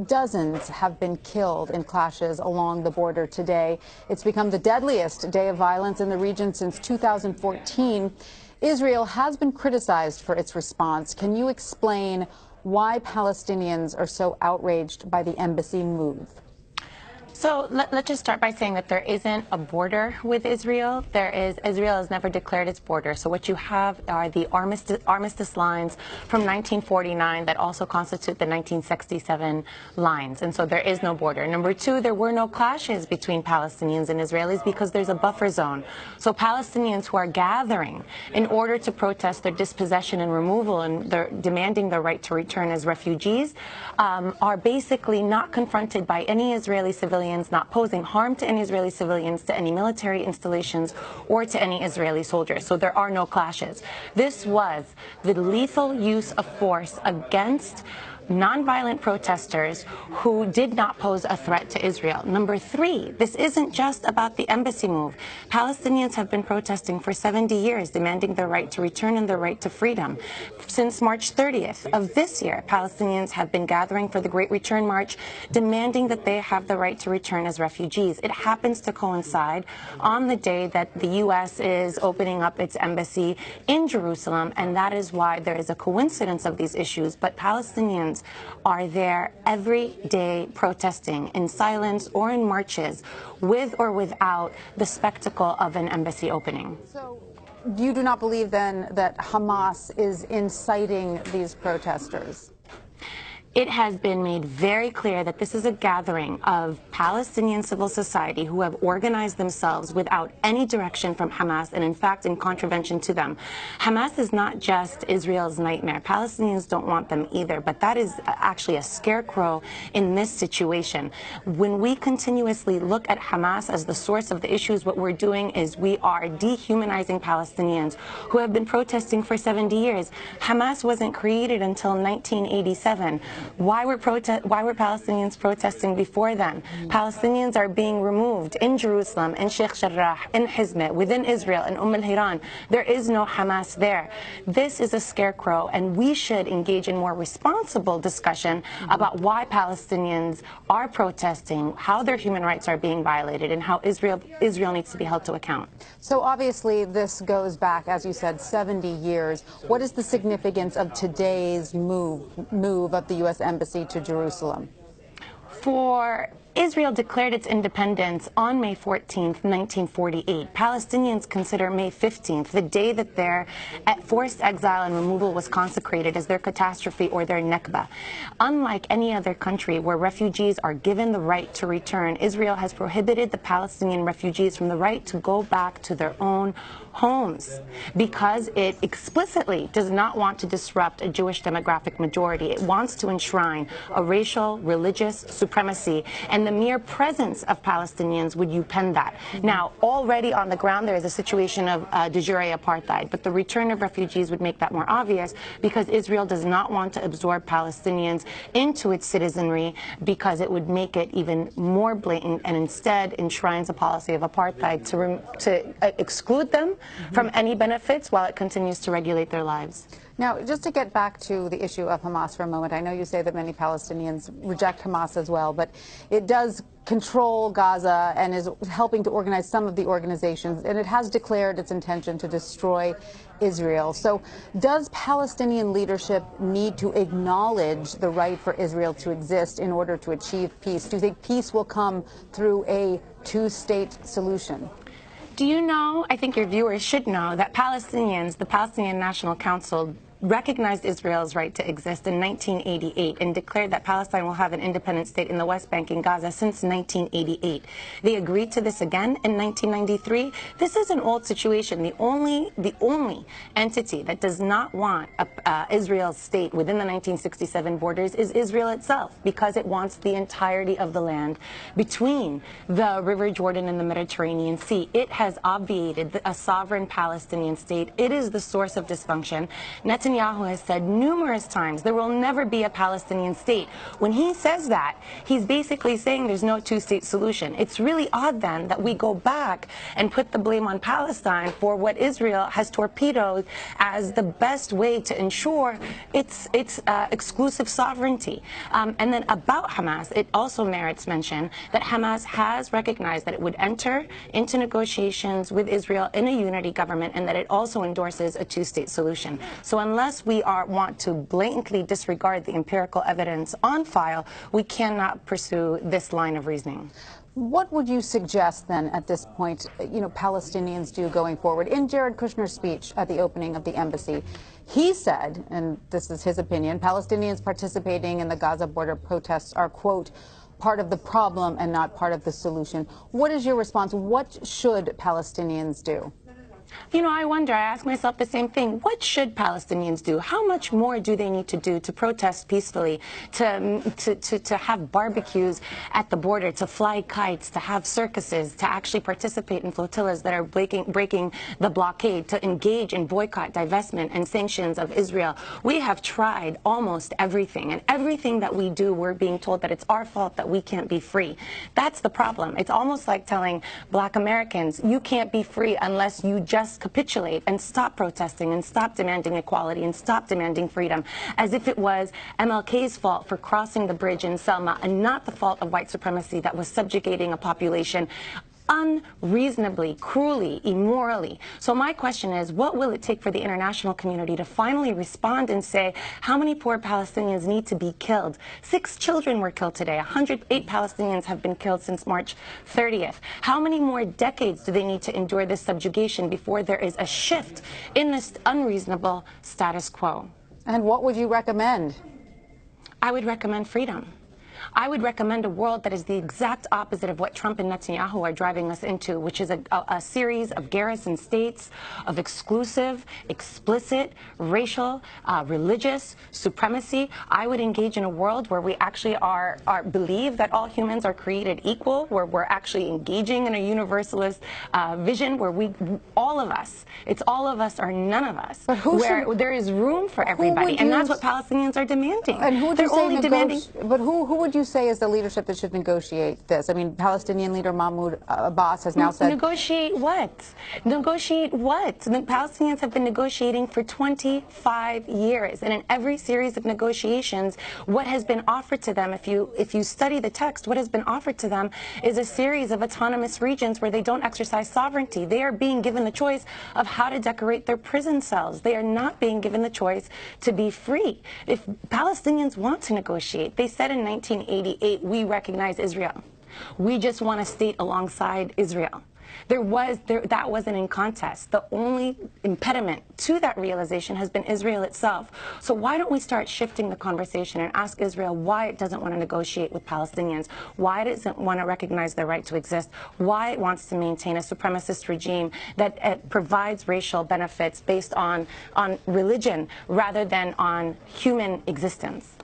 dozens have been killed in clashes along the border today. It's become the deadliest day of violence in the region since 2014. Israel has been criticized for its response. Can you explain why Palestinians are so outraged by the embassy move? So let's just start by saying that there isn't a border with Israel. Israel has never declared its border. So what you have are the armistice lines from 1949 that also constitute the 1967 lines. And so there is no border. Number two, there were no clashes between Palestinians and Israelis because there's a buffer zone. So Palestinians who are gathering in order to protest their dispossession and removal and they're demanding their right to return as refugees are basically not confronted by any Israeli civilians, not posing harm to any Israeli civilians, to any military installations, or to any Israeli soldiers. So there are no clashes. This was the lethal use of force against nonviolent protesters who did not pose a threat to Israel. Number three, this isn't just about the embassy move. Palestinians have been protesting for 70 years, demanding their right to return and their right to freedom. Since March 30th of this year, Palestinians have been gathering for the Great Return March, demanding that they have the right to return as refugees. It happens to coincide on the day that the U.S. is opening up its embassy in Jerusalem, and that is why there is a coincidence of these issues. But Palestinians are there every day protesting in silence or in marches with or without the spectacle of an embassy opening. So you do not believe then that Hamas is inciting these protesters? It has been made very clear that this is a gathering of Palestinian civil society who have organized themselves without any direction from Hamas and, in fact, in contravention to them. Hamas is not just Israel's nightmare. Palestinians don't want them either, but that is actually a scarecrow in this situation. When we continuously look at Hamas as the source of the issues, what we're doing is we are dehumanizing Palestinians who have been protesting for 70 years. Hamas wasn't created until 1987. Why were Palestinians protesting before then? Palestinians are being removed in Jerusalem, in Sheikh Jarrah, in Hizmeh, within Israel, in al-Hiran. There is no Hamas there. This is a scarecrow, and we should engage in more responsible discussion about why Palestinians are protesting, how their human rights are being violated, and how Israel needs to be held to account. So obviously this goes back, as you said, 70 years. What is the significance of today's move of the U.S. Embassy to Jerusalem? Israel declared its independence on May 14th, 1948. Palestinians consider May 15th, the day that their forced exile and removal was consecrated, as their catastrophe or their Nakba. Unlike any other country where refugees are given the right to return, Israel has prohibited the Palestinian refugees from the right to go back to their own homes because it explicitly does not want to disrupt a Jewish demographic majority. It wants to enshrine a racial, religious supremacy, and the mere presence of Palestinians would upend that. Now, already on the ground, there is a situation of de jure apartheid, but the return of refugees would make that more obvious because Israel does not want to absorb Palestinians into its citizenry because it would make it even more blatant and instead enshrines a policy of apartheid to exclude them from any benefits while it continues to regulate their lives. Now, just to get back to the issue of Hamas for a moment, I know you say that many Palestinians reject Hamas as well, but it does control Gaza and is helping to organize some of the organizations, and it has declared its intention to destroy Israel. So does Palestinian leadership need to acknowledge the right for Israel to exist in order to achieve peace? Do you think peace will come through a two-state solution? Do you know, I think your viewers should know, that Palestinians, the Palestinian National Council, recognized Israel's right to exist in 1988 and declared that Palestine will have an independent state in the West Bank and Gaza since 1988. They agreed to this again in 1993. This is an old situation. The only entity that does not want Israel's state within the 1967 borders is Israel itself, because it wants the entirety of the land between the River Jordan and the Mediterranean Sea. It has obviated a sovereign Palestinian state. It is the source of dysfunction. Netanyahu Netanyahu has said numerous times there will never be a Palestinian state. When he says that, he's basically saying there's no two-state solution. It's really odd then that we go back and put the blame on Palestine for what Israel has torpedoed as the best way to ensure its exclusive sovereignty. And then about Hamas, it also merits mention that Hamas has recognized that it would enter into negotiations with Israel in a unity government, and that it also endorses a two-state solution. So unless we want to blatantly disregard the empirical evidence on file, we cannot pursue this line of reasoning. What would you suggest then at this point, Palestinians do going forward? In Jared Kushner's speech at the opening of the embassy, he said, and this is his opinion, Palestinians participating in the Gaza border protests are, quote, part of the problem and not part of the solution. What is your response? What should Palestinians do? I wonder, I ask myself the same thing. What should Palestinians do? How much more do they need to do to protest peacefully, to have barbecues at the border, to fly kites, to have circuses, to actually participate in flotillas that are breaking the blockade, to engage in boycott, divestment, and sanctions of Israel? We have tried almost everything, and everything that we do, we're being told that it's our fault that we can't be free. That's the problem. It's almost like telling Black Americans, you can't be free unless you just capitulate and stop protesting and stop demanding equality and stop demanding freedom, as if it was MLK's fault for crossing the bridge in Selma and not the fault of white supremacy that was subjugating a population unreasonably, cruelly, immorally. So my question is, what will it take for the international community to finally respond and say how many poor Palestinians need to be killed? 6 children were killed today. 108 Palestinians have been killed since March 30th. How many more decades do they need to endure this subjugation before there is a shift in this unreasonable status quo? And what would you recommend? I would recommend freedom. I would recommend a world that is the exact opposite of what Trump and Netanyahu are driving us into, which is a series of garrison states of exclusive, explicit, racial, religious supremacy. I would engage in a world where we actually believe that all humans are created equal, where we're actually engaging in a universalist vision, where all of us, it's all of us or none of us, where there is room for everybody, and that's what Palestinians are demanding. And who would They're you say only demanding. But who would you say is the leadership that should negotiate this? I mean, Palestinian leader Mahmoud Abbas has now said... Negotiate what? Negotiate what? The Palestinians have been negotiating for 25 years, and in every series of negotiations, what has been offered to them, if you study the text, what has been offered to them is a series of autonomous regions where they don't exercise sovereignty. They are being given the choice of how to decorate their prison cells. They are not being given the choice to be free. If Palestinians want to negotiate, they said in 1988, we recognize Israel. We just want a state alongside Israel. That wasn't in contest. The only impediment to that realization has been Israel itself. So why don't we start shifting the conversation and ask Israel why it doesn't want to negotiate with Palestinians, why it doesn't want to recognize their right to exist, why it wants to maintain a supremacist regime that provides racial benefits based on religion rather than on human existence.